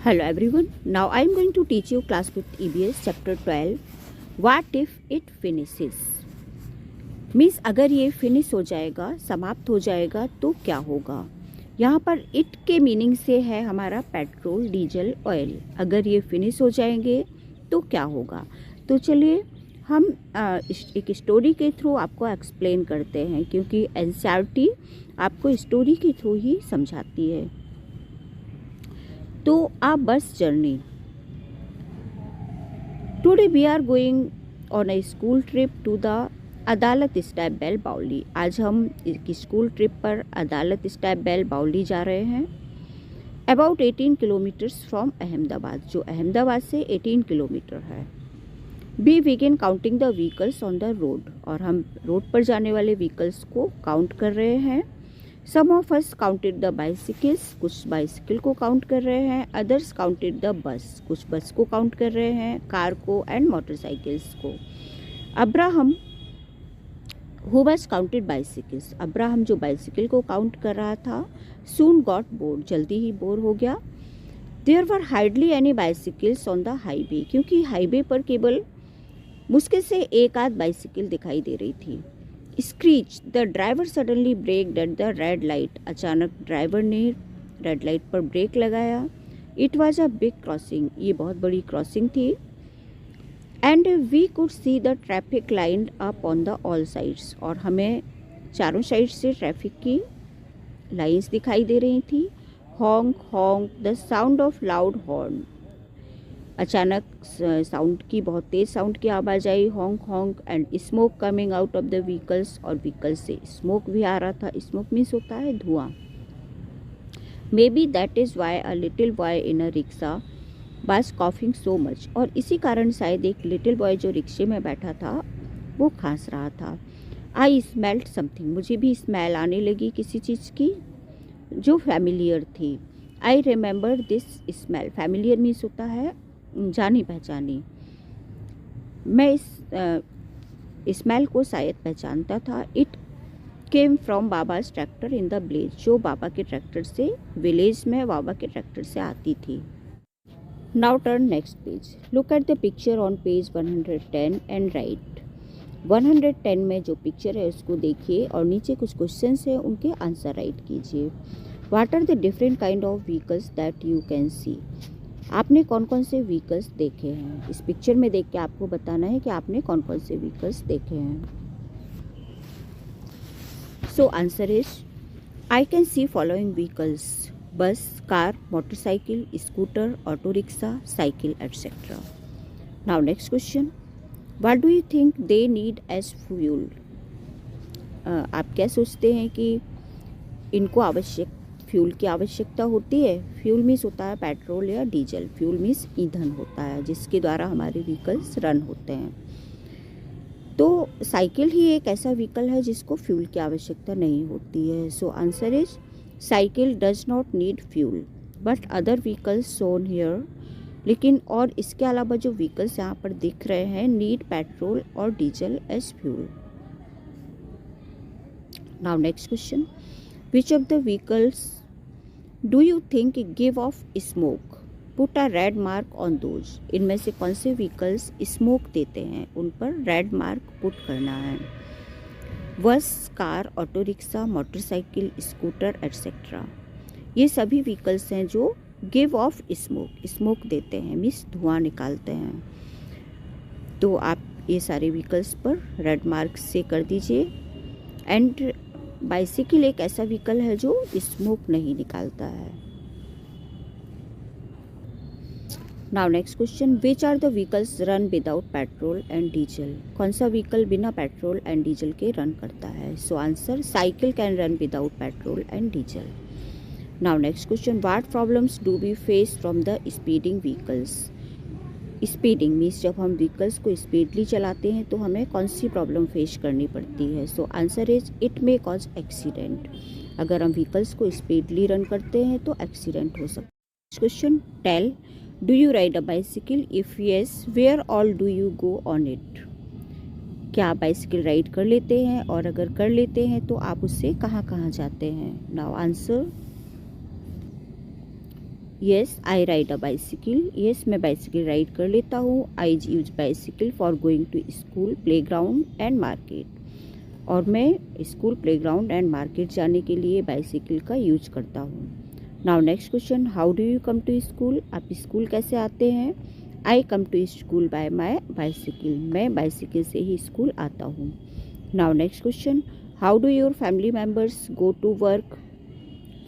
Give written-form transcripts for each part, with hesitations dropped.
Hello everyone. Now I am going to teach you class 5th EBS chapter 12. What if it finishes? Means अगर ये finish हो जाएगा, समाप्त हो जाएगा तो क्या होगा। यहाँ पर इट के मीनिंग से है हमारा पेट्रोल, डीजल, ऑयल। अगर ये फिनिश हो जाएंगे तो क्या होगा। तो चलिए हम एक स्टोरी के थ्रू आपको एक्सप्लेन करते हैं, क्योंकि एनसीईआरटी आपको स्टोरी के थ्रू ही समझाती है। तो our bus journey. Today we are going on a school trip to the Adalaj stepwell baoli. आज हम एक स्कूल ट्रिप पर अदालत स्टैप बेल बाउली जा रहे हैं। अबाउट 18 किलोमीटर्स फ्रॉम अहमदाबाद, जो अहमदाबाद से 18 किलोमीटर है। We begin counting the vehicles on the road, और हम रोड पर जाने वाले व्हीकल्स को काउंट कर रहे हैं। Some of us counted the bicycles, कुछ बाइसिकल को काउंट कर रहे हैं। अदर्स काउंटेड द बस, कुछ बस को काउंट कर रहे हैं, कार को एंड मोटरसाइकिल्स को। Abraham who was counted bicycles, Abraham जो बाइसिकल को काउंट कर रहा था, सून गॉट बोर्ड, जल्दी ही बोर हो गया। There were hardly any bicycles on the highway, क्योंकि हाईवे पर केवल मुश्किल से एक आध बाइसिकल दिखाई दे रही थी। Screech the driver suddenly brake at the red light, अचानक ड्राइवर ने रेड लाइट पर ब्रेक लगाया। It was a big crossing, ये बहुत बड़ी क्रॉसिंग थी। And we could see the traffic line up on the all sides, और हमें चारों साइड से ट्रैफिक की लाइंस दिखाई दे रही थी। Honk honk the sound of loud horn, अचानक साउंड की, बहुत तेज़ साउंड की आवाज़ आई। Honk honk and smoke coming out of the vehicles, और व्हीकल्स से स्मोक भी आ रहा था। स्मोक मीन्स होता है धुआं। Maybe that is why a little boy in a rickshaw was coughing so much, और इसी कारण शायद एक लिटिल बॉय जो रिक्शे में बैठा था वो खांस रहा था। आई स्मेल्ड समथिंग, मुझे भी स्मेल आने लगी किसी चीज़ की जो फैमिलियर थी। I remember this smell, familiar means होता है जानी पहचानी। मैं इस स्मेल को शायद पहचानता था। It came from Baba's tractor in the village, जो बाबा के ट्रैक्टर से, विलेज में बाबा के ट्रैक्टर से आती थी। Now turn next page, look at the picture on page 110 and right. 110 में जो पिक्चर है उसको देखिए, और नीचे कुछ क्वेश्चंस हैं, उनके आंसर राइट कीजिए। What are the different kind of vehicles that you can see, आपने कौन कौन से व्हीकल्स देखे हैं। इस पिक्चर में देख के आपको बताना है कि आपने कौन कौन से व्हीकल्स देखे हैं। So answer is I can see following vehicles, bus, car, motorcycle, scooter, auto rickshaw, cycle etcetera. Now next question, what do you think they need as fuel, आप क्या सोचते हैं कि इनको फ्यूल की आवश्यकता होती है। फ्यूल मीन्स होता है पेट्रोल या डीजल, फ्यूल मीन्स ईंधन होता है जिसके द्वारा हमारे व्हीकल्स रन होते हैं। तो साइकिल ही एक ऐसा व्हीकल है जिसको फ्यूल की आवश्यकता नहीं होती है। So answer is cycle does not need fuel but other vehicles shown here, लेकिन और इसके अलावा जो व्हीकल्स यहाँ पर दिख रहे हैं नीड पेट्रोल और diesel as fuel. Now next question, which of the vehicles do you think give off smoke, put a red mark on those, इनमें से कौन से व्हीकल्स स्मोक देते हैं, उन पर रेड मार्क पुट करना है। बस, car, auto rickshaw, motorcycle, scooter etcetera, ये सभी व्हीकल्स हैं जो गिव ऑफ स्मोक, स्मोक देते हैं मीन्स धुआं निकालते हैं। तो आप ये सारे व्हीकल्स पर रेड मार्क से कर दीजिए। एंड बाइसिकल एक ऐसा व्हीकल है जो स्मोक नहीं निकालता है। Now next question, which are the vehicles run without petrol and diesel, कौन सा व्हीकल बिना पेट्रोल एंड डीजल के रन करता है। So answer cycle can run without petrol and diesel. Now next question, what problems do we face from the speeding vehicles, speeding means जब हम vehicles को speedly चलाते हैं तो हमें कौन सी प्रॉब्लम फेस करनी पड़ती है। So answer is it may cause accident, अगर हम व्हीकल्स को स्पीडली रन करते हैं तो एक्सीडेंट हो सकता है। Question, tell do you ride a bicycle, if yes where all do you go on it, क्या आप बाइसिकल राइड कर लेते हैं, और अगर कर लेते हैं तो आप उससे कहाँ कहाँ जाते हैं। Now answer yes I ride a bicycle, yes मैं बाइसिकल राइड कर लेता हूँ। I use bicycle for going to school, playground and market, और मैं school, playground and market जाने के लिए बाइसिकल का यूज करता हूँ। Now next question, how do you come to school, आप स्कूल कैसे आते हैं। I come to school by my bicycle, मैं बाइसिकल से ही स्कूल आता हूँ। Now next question, how do your family members go to work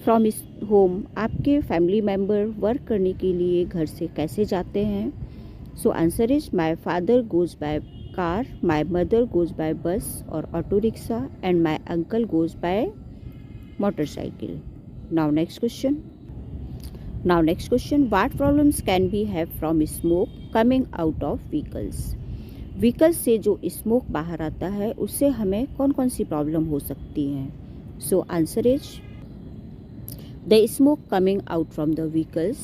from home, आपके फैमिली मेम्बर वर्क करने के लिए घर से कैसे जाते हैं। So answer is my father goes by car, my mother goes by bus और auto rickshaw, and my uncle goes by motorcycle. Now next question, what problems can be have from smoke coming out of vehicles, vehicles से जो smoke बाहर आता है उससे हमें कौन कौन सी प्रॉब्लम हो सकती हैं। So answer is the smoke coming out from the vehicles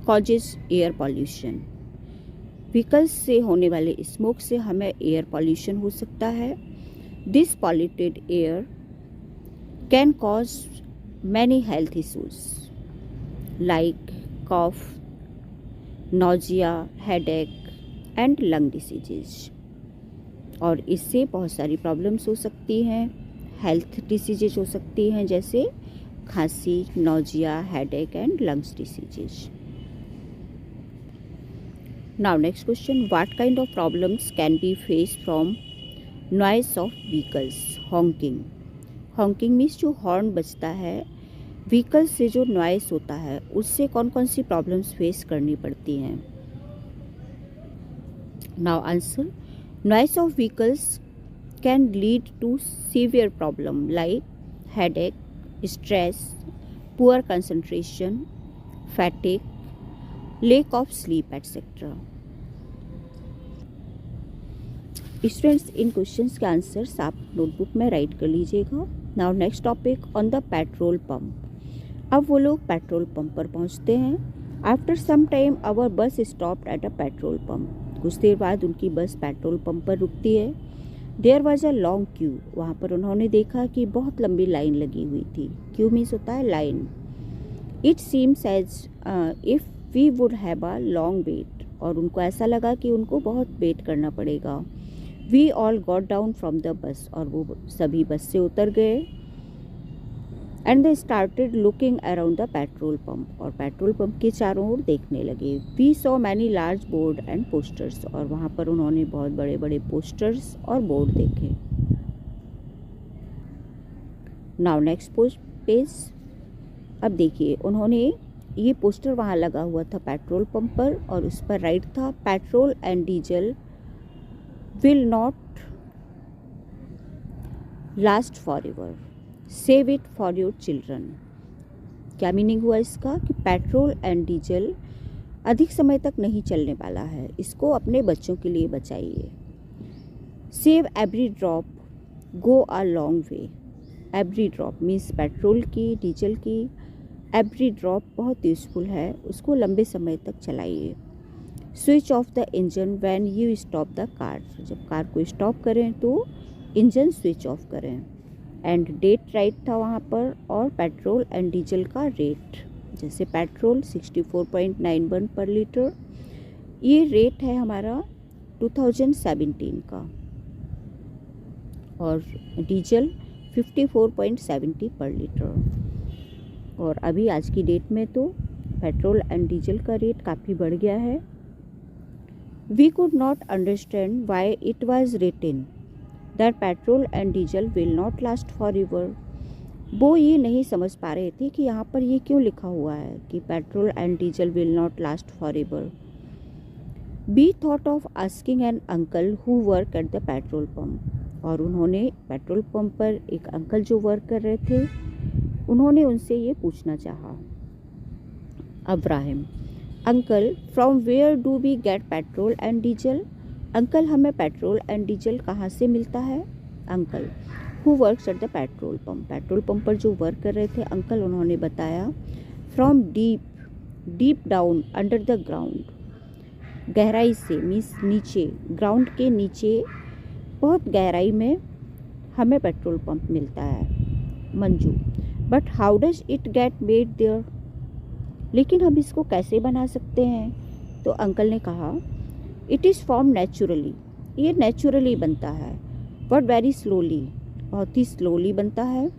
causes air pollution, vehicles से होने वाले स्मोक से हमें एयर पॉल्यूशन हो सकता है। This polluted air can cause many health issues like cough, nausea, headache and lung diseases, और इससे बहुत सारी प्रॉब्लम्स हो सकती हैं, हेल्थ डिसीजेज हो सकती हैं जैसे खांसी, nausea, headache and lungs diseases. Now next question, what kind of problems can B face from noise of vehicles, honking, honking means जो हॉर्न बजता है, व्हीकल्स से जो नॉइस होता है उससे कौन कौन सी प्रॉब्लम्स फेस करनी पड़ती हैं। Now answer, noise of vehicles can lead to severe problem like headache, stress, poor concentration, fatigue, lack of sleep, etc. Students, इन क्वेश्चंस के आंसर्स आप नोटबुक में राइट कर लीजिएगा। Now next topic on the petrol pump. अब वो लोग petrol pump पर पहुंचते हैं। After some time our bus stopped at a petrol pump, कुछ देर बाद उनकी बस पेट्रोल पंप पर रुकती है। There was a long queue, वहाँ पर उन्होंने देखा कि बहुत लंबी लाइन लगी हुई थी। क्यू मीन्स होता है line. It seems as if we would have a long wait, और उनको ऐसा लगा कि उनको बहुत वेट करना पड़ेगा। We all got down from the bus, और वो सभी बस से उतर गए। And they started looking around the petrol pump, और पेट्रोल पंप के चारों ओर देखने लगे। We saw many large board and posters, और वहाँ पर उन्होंने बहुत बड़े बड़े पोस्टर्स और बोर्ड देखे। Now next page. अब देखिए, उन्होंने ये पोस्टर वहाँ लगा हुआ था पेट्रोल पंप पर, और उस पर राइट था petrol and diesel will not last for ever, save it for your children. क्या मीनिंग हुआ इसका कि पेट्रोल एंड डीजल अधिक समय तक नहीं चलने वाला है, इसको अपने बच्चों के लिए बचाइए। Save every drop, go a long way. Every drop means petrol की, डीजल की। एवरी ड्रॉप बहुत यूजफुल है, उसको लंबे समय तक चलाइए। Switch off the engine when you stop the car, जब कार को स्टॉप करें तो इंजन स्विच ऑफ करें। एंड डेट राइट था वहाँ पर, और पेट्रोल एंड डीजल का रेट, जैसे पेट्रोल 64.91 पर लीटर, ये रेट है हमारा 2017 का, और डीजल 54.70 पर लीटर। और अभी आज की डेट में तो पेट्रोल एंड डीजल का रेट काफ़ी बढ़ गया है। We could not understand why it was written that petrol and diesel will not last forever. वो ये नहीं समझ पा रहे थे कि यहाँ पर ये क्यों लिखा हुआ है कि petrol and diesel will not last for ever. Be thought of asking an uncle who work at the petrol pump, और उन्होंने पेट्रोल पंप पर एक अंकल जो वर्क कर रहे थे, उन्होंने उनसे ये पूछना चाहा। Abraham, uncle from where do we get petrol and diesel, uncle हमें पेट्रोल एंड डीजल कहाँ से मिलता है। Uncle who works at the petrol pump, petrol pump पर जो वर्क कर रहे थे अंकल, उन्होंने बताया from deep down under the ground, गहराई से मीन्स नीचे, ग्राउंड के नीचे बहुत गहराई में हमें पेट्रोल पंप मिलता है। Manju, but how does it get made there, लेकिन हम इसको कैसे बना सकते हैं? तो अंकल ने कहा इट इज़ फॉर्म नेचुरली, ये नेचुरली बनता है, बट वेरी स्लोली, बहुत ही स्लोली बनता है।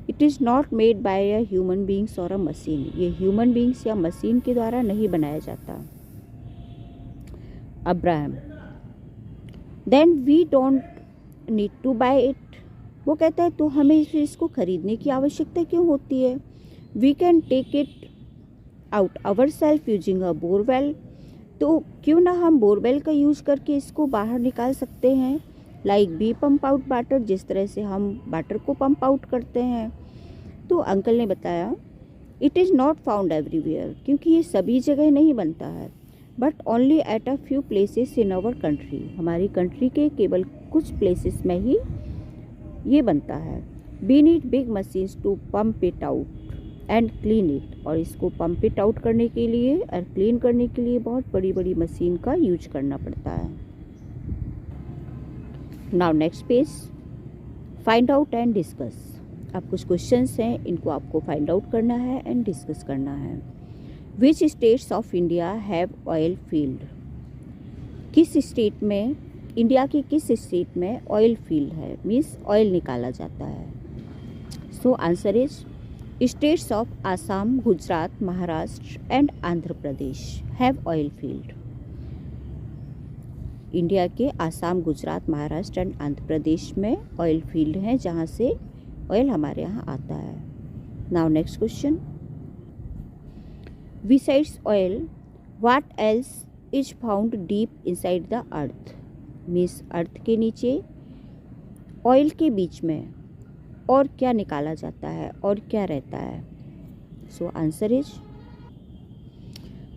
It is not made by a human beings or a machine, ये ह्यूमन बींग्स या मशीन के द्वारा नहीं बनाया जाता। Abraham, then we don't need to buy it, वो कहता है तो हमें इसको खरीदने की आवश्यकता क्यों होती है? We can take it out our self using a borewell, तो क्यों ना हम बोरवेल का यूज करके इसको बाहर निकाल सकते हैं। Like we pump out water, जिस तरह से हम वाटर को पंप आउट करते हैं। तो अंकल ने बताया it is not found everywhere, क्योंकि ये सभी जगह नहीं बनता है, but only at a few places in our country, हमारी कंट्री के केवल कुछ प्लेसेस में ही ये बनता है। We need big machines to pump it out and clean it, और इसको पंप इट आउट करने के लिए और क्लीन करने के लिए बहुत बड़ी बड़ी मशीन का यूज करना पड़ता है। Now next page, find out and discuss. अब कुछ क्वेश्चंस हैं, इनको आपको फाइंड आउट करना है एंड डिस्कस करना है। Which states of India have oil field, किस स्टेट में, इंडिया के किस स्टेट में ऑयल फील्ड है, मीन्स ऑयल निकाला जाता है। So answer is states of Assam, Gujarat, Maharashtra and Andhra Pradesh have oil field. India के आसाम, गुजरात, महाराष्ट्र एंड आंध्र प्रदेश में ऑयल फील्ड हैं जहाँ से ऑयल हमारे यहाँ आता है। Now next question, besides oil what else is found deep inside the earth, means earth के नीचे ऑयल के बीच में और क्या निकाला जाता है और क्या रहता है। So answer is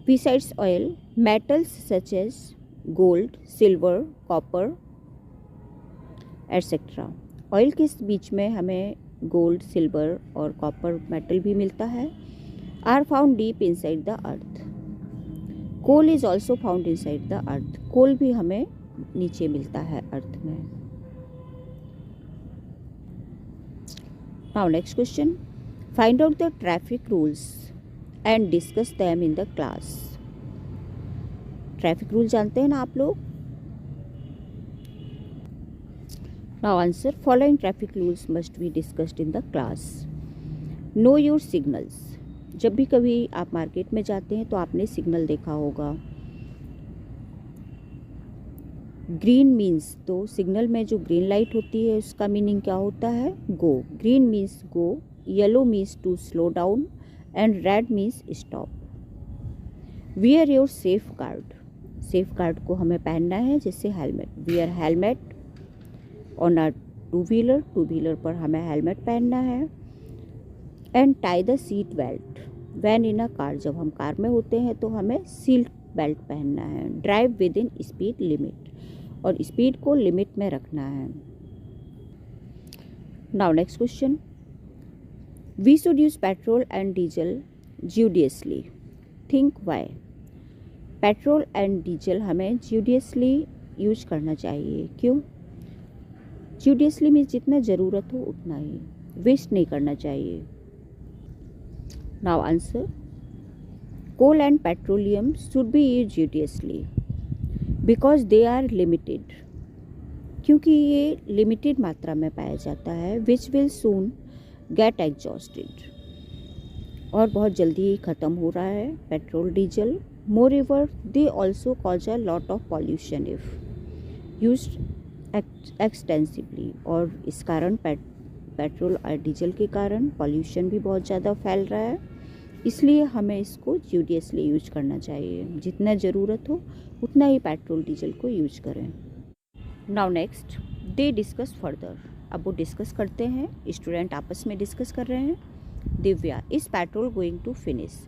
besides oil metals such as gold, silver, copper etcetera. Oil के बीच में हमें गोल्ड, सिल्वर और कॉपर मेटल भी मिलता है। Are found deep inside the earth. Coal is also found inside the earth, coal भी हमें नीचे मिलता है अर्थ में। Now next question, find out the traffic rules and discuss them in the class. Traffic rule जानते हैं ना आप लोग। Now answer, following traffic rules must be discussed in the class. Know your signals, जब भी कभी आप मार्केट में जाते हैं तो आपने सिग्नल देखा होगा। ग्रीन मीन्स, तो सिग्नल में जो ग्रीन लाइट होती है उसका मीनिंग क्या होता है? Go, green means go, yellow means to slow down and red means stop. Wear your safeguard, safeguard को हमें पहनना है, जैसे helmet, wear helmet on a two wheeler, two wheeler पर हमें हेलमेट पहनना है। And tie the seat belt when in a car, जब हम कार में होते हैं तो हमें सीट बेल्ट पहनना है। Drive within speed limit, और स्पीड को लिमिट में रखना है। Now next question, we should use petrol and diesel judiciously, think why. Petrol and diesel हमें ज्यूडियसली यूज करना चाहिए, क्यों? ज्यूडियसली में जितना ज़रूरत हो उतना ही, वेस्ट नहीं करना चाहिए। Now answer, coal and petroleum should be use judiciously because they are limited, क्योंकि ये लिमिटेड मात्रा में पाया जाता है। Which will soon get exhausted, और बहुत जल्दी ही ख़त्म हो रहा है petrol diesel. Moreover they also cause a lot of pollution if used extensively, और इस कारण पेट्रोल और डीजल के कारण पॉल्यूशन भी बहुत ज़्यादा फैल रहा है, इसलिए हमें इसको ज्यूडियसली यूज करना चाहिए। जितना ज़रूरत हो उतना ही पेट्रोल डीजल को यूज करें। Now next, they discuss further, अब वो डिस्कस करते हैं, स्टूडेंट आपस में डिस्कस कर रहे हैं। Divya, is petrol going to finish,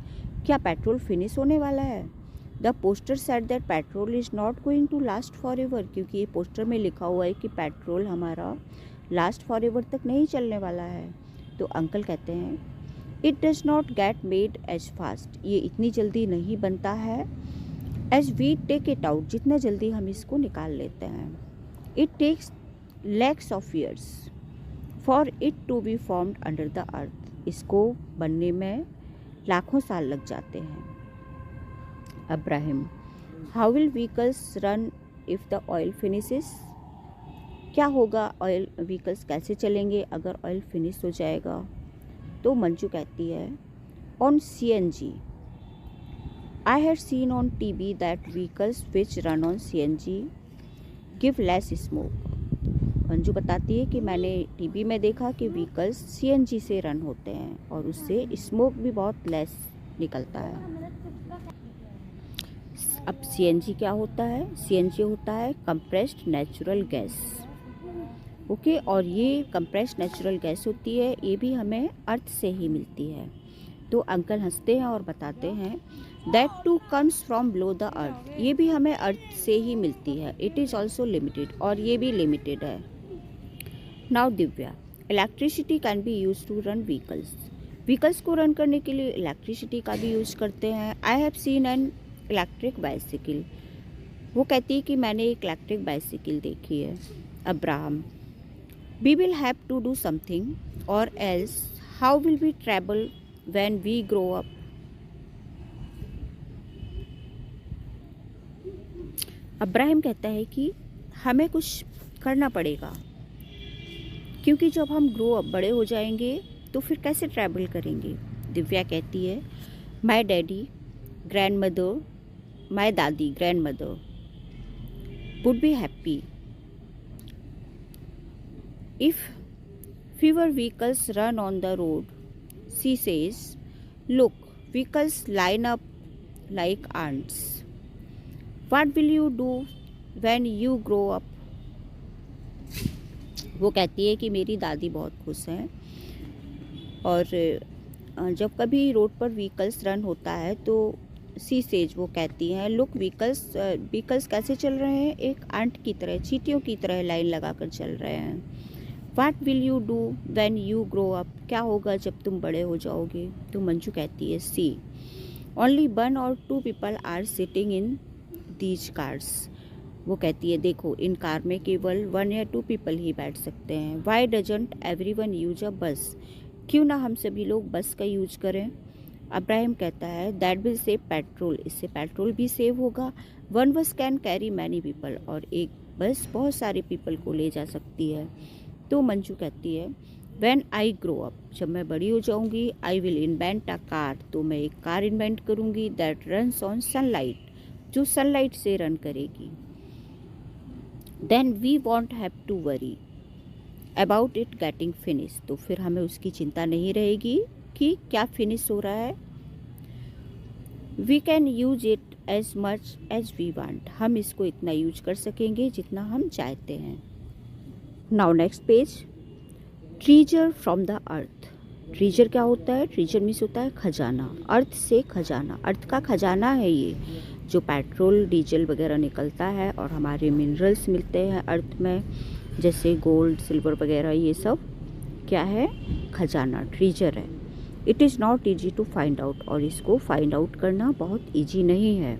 क्या पेट्रोल फिनिश होने वाला है? The poster said that petrol is not going to last forever, क्योंकि ये पोस्टर में लिखा हुआ है कि पेट्रोल हमारा लास्ट फॉर एवर तक नहीं चलने वाला है। तो अंकल कहते हैं it does not get made as fast, ये इतनी जल्दी नहीं बनता है। As we take it out, जितना जल्दी हम इसको निकाल लेते हैं। It takes lakhs of years for it to be formed under the earth, इसको बनने में लाखों साल लग जाते हैं। Abraham, how will vehicles run if the oil finishes? क्या होगा, ऑयल व्हीकल्स कैसे चलेंगे अगर ऑयल फिनिश हो जाएगा? तो मंजू कहती है on CNG। I had seen on TV that vehicles which run on CNG give less smoke. Manju बताती है कि मैंने टीवी में देखा कि व्हीकल्स CNG से रन होते हैं और उससे स्मोक भी बहुत लेस निकलता है। अब CNG क्या होता है? CNG होता है कंप्रेस्ड नेचुरल गैस। ओके, और ये कंप्रेस्ड नेचुरल गैस होती है, ये भी हमें अर्थ से ही मिलती है। तो अंकल हंसते हैं और बताते हैं that too comes from below the earth. ये भी हमें अर्थ से ही मिलती है। इट इज़ ऑल्सो लिमिटेड, और ये भी लिमिटेड है। Now Divya, electricity can be use to run vehicles. Vehicles को रन करने के लिए इलेक्ट्रिसिटी का भी यूज करते हैं। I have seen an electric bicycle. वो कहती है कि मैंने एक इलेक्ट्रिक बाइसिकल देखी है। Abraham, we will have to do something or else how will we travel when we grow up? Abraham कहता है कि हमें कुछ करना पड़ेगा, क्योंकि जब हम ग्रो अप बड़े हो जाएंगे तो फिर कैसे ट्रैवल करेंगे? दिव्या कहती है my daddy grandmother, my dadi grandmother would be happy if fewer vehicles run on the road. She says, look, vehicles line up like ants. What will you do when you grow up? वो कहती है कि मेरी दादी बहुत खुश हैं, और जब कभी रोड पर व्हीकल्स रन होता है तो सी सेज वो कहती हैं लुक, व्हीकल्स कैसे चल रहे हैं? एक आंट की तरह, चींटियों की तरह लाइन लगाकर चल रहे हैं। What will you do when you grow up? क्या होगा जब तुम बड़े हो जाओगे? तो मंजू कहती है सी only 1 or 2 people are sitting in these cars. वो कहती है देखो, इन कार में केवल 1 या 2 पीपल ही बैठ सकते हैं। Why doesn't everyone use a bus? क्यों ना हम सभी लोग बस का यूज करें? अब्राहिम कहता है दैट विल सेव पेट्रोल। इससे पेट्रोल भी सेव होगा। 1 बस कैन कैरी मैनी पीपल। और एक बस बहुत सारे पीपल को ले जा सकती है। तो मंजू कहती है व्हेन आई ग्रो अप, जब मैं बड़ी हो जाऊंगी, I will invent a car. तो मैं एक कार इन्वेंट करूंगी दैट रन्स ऑन सनलाइट, जो सनलाइट से रन करेगी। Then we won't have to worry about it getting finish. तो फिर हमें उसकी चिंता नहीं रहेगी कि क्या फिनिश हो रहा है। We can use it as much as we want. हम इसको इतना यूज कर सकेंगे जितना हम चाहते हैं। Now next page, treasure from the earth. Treasure क्या होता है? ट्रीजर मीन्स होता है खजाना, अर्थ से खजाना। अर्थ का खजाना है ये, जो पेट्रोल डीजल वगैरह निकलता है और हमारे मिनरल्स मिलते हैं अर्थ में, जैसे गोल्ड सिल्वर वगैरह, ये सब क्या है? खजाना, ट्रीजर है। It is not easy to find out. और इसको फाइंड आउट करना बहुत ईजी नहीं है।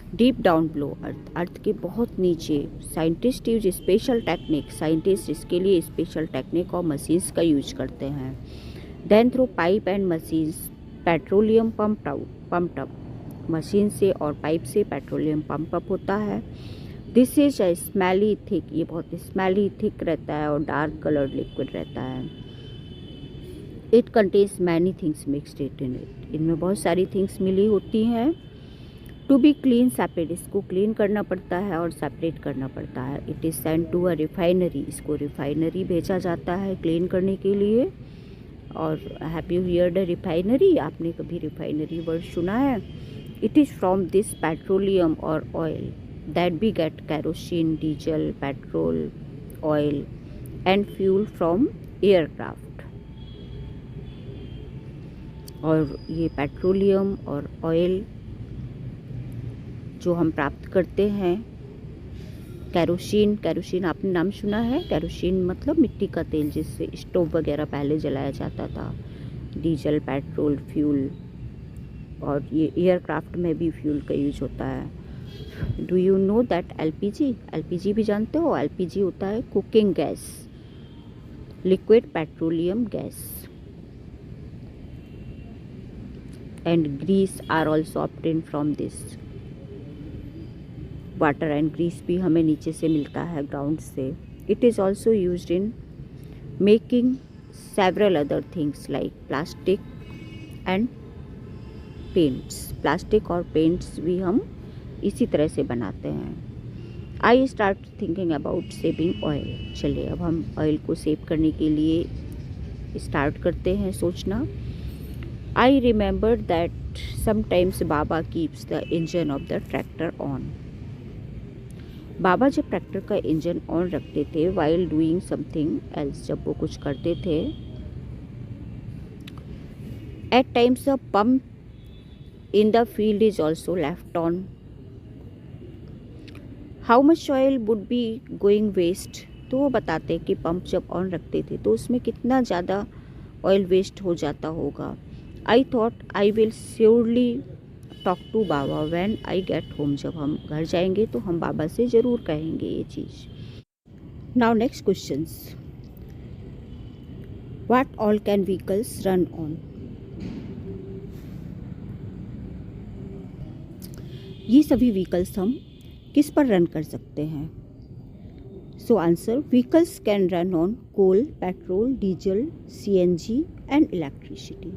Deep down below earth, earth के बहुत नीचे। Scientist use special technique, scientist इसके लिए स्पेशल टेक्निक और मशीन्स का यूज करते हैं। Then through pipe and machines petroleum pumped up. Machine से और पाइप से पेट्रोलियम पंप अप होता है। This is a smelly thick, ये बहुत स्मेली थिक रहता है और डार्क कलर्ड लिक्विड रहता है। It contains many things mixed in it, इनमें बहुत सारी थिंग्स मिली होती हैं। टू बी क्लीन सेपरेट, इसको क्लीन करना पड़ता है और सेपरेट करना पड़ता है। It is send to a refinery, इसको रिफाइनरी भेजा जाता है क्लीन करने के लिए। और have you heard a refinery? आपने कभी रिफाइनरी वर्ड सुना है? It is from this petroleum or oil that we get kerosene, diesel, petrol, oil and fuel from aircraft. और ये पेट्रोलियम और ऑयल जो हम प्राप्त करते हैं, कैरोसिन आपने नाम सुना है? कैरोसिन मतलब मिट्टी का तेल, जिससे स्टोव वगैरह पहले जलाया जाता था। डीजल, पेट्रोल, फ्यूल, और ये एयरक्राफ्ट में भी फ्यूल का यूज होता है। Do you know that LPG भी जानते हो? एलपीजी होता है cooking gas, liquid petroleum gas. and grease are also obtained from this. Water and grease भी हमें नीचे से मिलता है ग्राउंड से. It is also used in making several other things like plastic and paints. Plastic और पेंट्स भी हम इसी तरह से बनाते हैं. I start thinking about saving oil. चलिए अब हम ऑयल को सेव करने के लिए स्टार्ट करते हैं सोचना. I remember that sometimes baba keeps the engine of the tractor on. बाबा जब ट्रैक्टर का इंजन ऑन रखते थे वाइल डूइंग समथिंग एल्स, जब वो कुछ करते थे. At times the pump in the field is also left on. How much oil would be going waste. तो वो बताते हैं कि पंप जब ऑन रखते थे तो उसमें कितना ज़्यादा ऑयल वेस्ट हो जाता होगा. I thought I will surely talk to baba when I get home. जब हम घर जाएंगे तो हम बाबा से ज़रूर कहेंगे ये चीज़. Now next questions. What all can vehicles run on. ये सभी व्हीकल्स हम किस पर रन कर सकते हैं. So answer, vehicles can run on coal, petrol, diesel, CNG and electricity.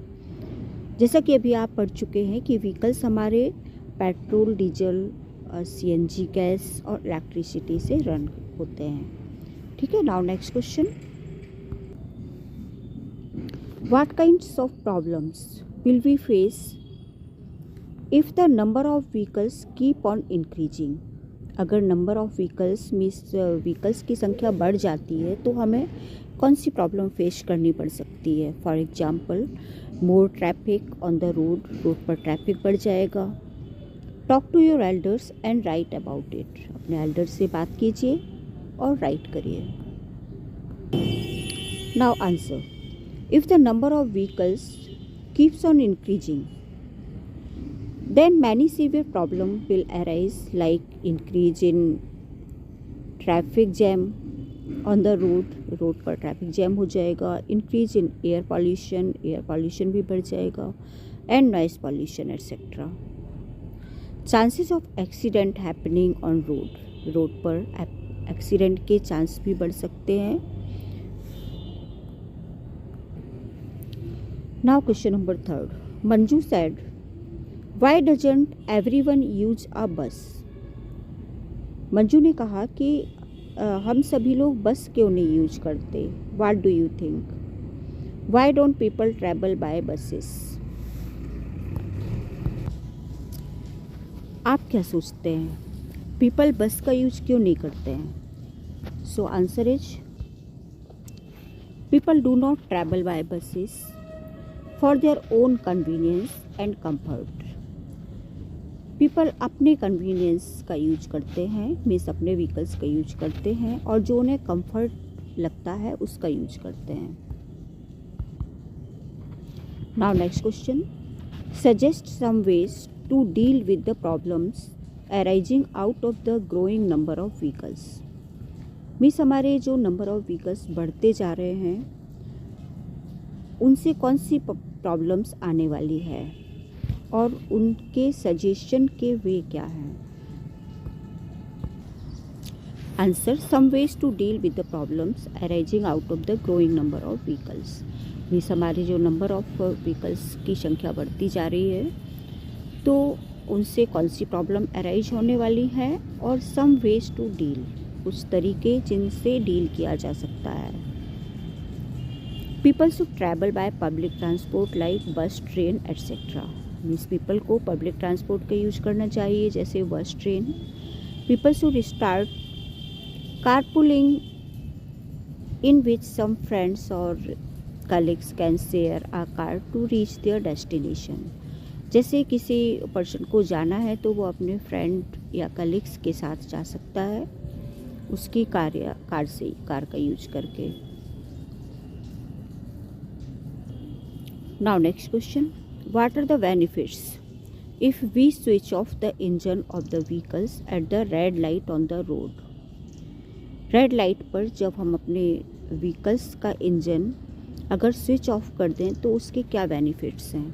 जैसा कि अभी आप पढ़ चुके हैं कि व्हीकल्स हमारे पेट्रोल, डीजल, CNG गैस और इलेक्ट्रिसिटी से रन होते हैं. ठीक है. Now next question. What kinds of problems will we face if the number of vehicles keep on increasing. अगर number of vehicles means vehicles की संख्या बढ़ जाती है तो हमें कौन सी प्रॉब्लम फेस करनी पड़ सकती है. For example, more traffic on the road. Road पर ट्रैफिक बढ़ जाएगा. Talk to your elders and write about it. अपने एल्डर्स से बात कीजिए और राइट करिए. Now answer, if the number of vehicles keeps on increasing then many severe problems will arise like increase in traffic jam on the road. Road पर traffic jam हो जाएगा. Increase in air pollution भी बढ़ जाएगा. And noise pollution etcetera. Chances of accident happening on road. Road पर accident के chance भी बढ़ सकते हैं. Now question number 3. Manju said, Why doesn't everyone use a bus? Manju ने कहा कि हम सभी लोग बस क्यों नहीं यूज करते. What do you think? Why don't people travel by buses? आप क्या सोचते हैं, पीपल बस का यूज क्यों नहीं करते हैं. So answer is, people do not travel by buses for their own convenience and comfort. People अपने कन्वीनियंस का यूज करते हैं, मीन्स अपने व्हीकल्स का यूज करते हैं, और जो उन्हें कंफर्ट लगता है उसका यूज करते हैं. Now next question. Suggest some ways to deal with the problems arising out of the growing number of vehicles. Means हमारे जो नंबर ऑफ व्हीकल्स बढ़ते जा रहे हैं उनसे कौन सी प्रॉब्लम्स आने वाली है और उनके सजेशन के वे क्या हैं. Answer, some ways to deal with the problems arising out of the growing number of vehicles. Means हमारी जो नंबर ऑफ व्हीकल्स की संख्या बढ़ती जा रही है तो उनसे कौन सी प्रॉब्लम अराइज होने वाली है, और सम वेज टू डील, कुछ तरीके जिनसे डील किया जा सकता है. People should travel by public transport like bus, train etcetera. Means people को पब्लिक ट्रांसपोर्ट का यूज करना चाहिए जैसे bus, train. People should start carpooling in which some friends or colleagues can share a car to reach their destination. जैसे किसी person को जाना है तो वो अपने फ्रेंड या कलीग्स के साथ जा सकता है उसकी कार का यूज करके. Now next question. What are the benefits if we switch off the engine of the vehicles at the red light on the road? Red light पर जब हम अपने व्हीकल्स का इंजन अगर स्विच ऑफ कर दें तो उसके क्या बेनिफिट्स हैं.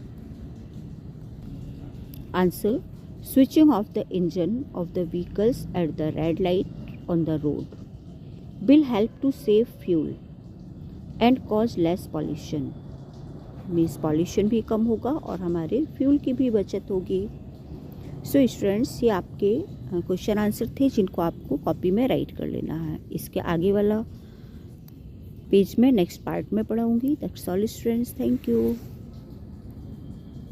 Answer, switching off the engine of the vehicles at the red light on the road will help to save fuel and cause less pollution. Means pollution भी कम होगा और हमारे फ्यूल की भी बचत होगी. सो स्टूडेंट्स, ये आपके क्वेश्चन आंसर थे जिनको आपको कॉपी में राइट कर लेना है. इसके आगे वाला पेज में नेक्स्ट पार्ट में पढ़ाऊँगी. That's all students, thank you.